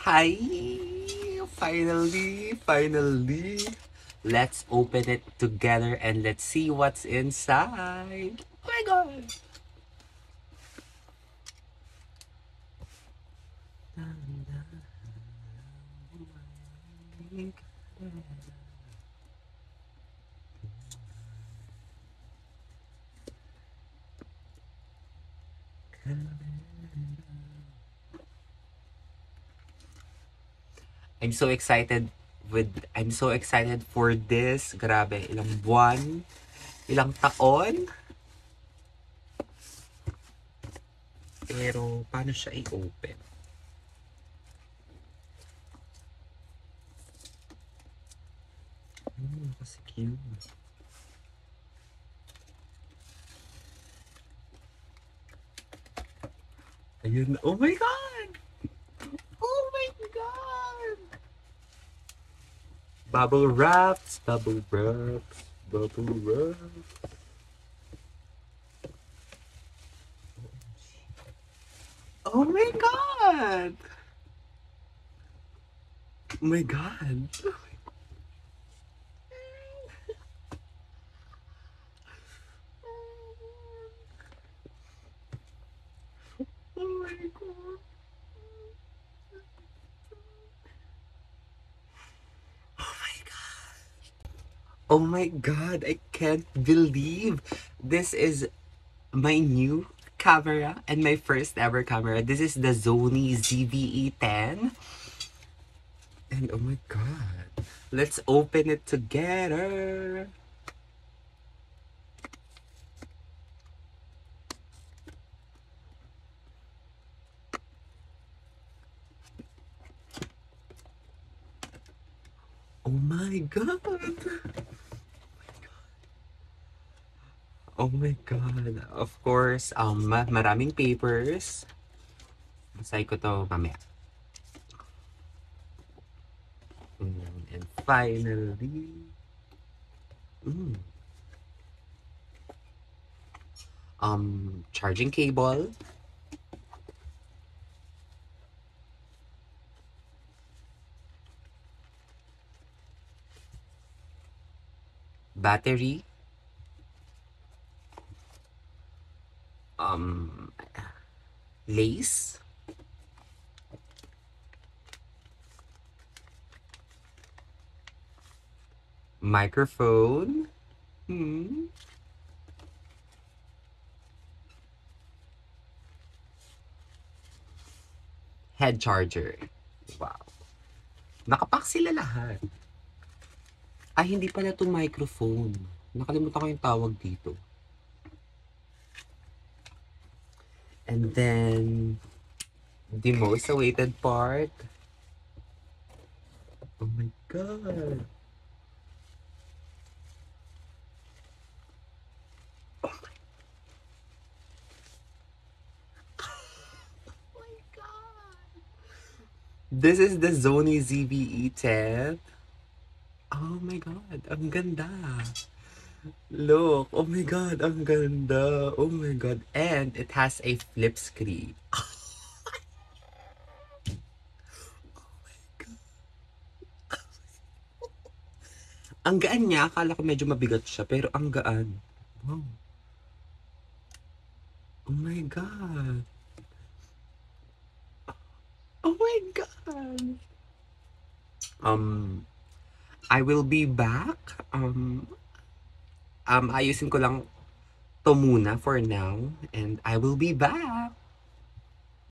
Hi! Finally! Let's open it together and let's see what's inside. Oh my god! I'm so excited for this. Grabe, ilang buwan, ilang taon. Pero paano siya i-open? Kasi cute. Ayun. Oh my god! Oh my god! Bubble wraps. Oh my god! Oh my god! Oh my god! Oh my god, I can't believe this is my new camera and my first ever camera. This is the Sony ZV-E10. And oh my god, let's open it together. Oh my god. Oh my god. Of course, maraming papers. Masay ko to mamaya. And finally, mm, charging cable, battery, um, lace, microphone, head charger. Wow. Nakapack sila lahat. Ay, hindi pala to microphone. Nakalimutan ko yung tawag dito. And then, the most awaited part. Oh my god. Oh my god. This is the Sony ZV-E10. Oh my god, ang ganda. Look, oh my god, ang ganda. Oh my god. And it has a flip screen. Ang gaan niya, akala ko medyo mabigat siya, pero ang gaan. Wow. Oh my god. Oh my god. I will be back. Ayusin ko lang to muna for now. And I will be back.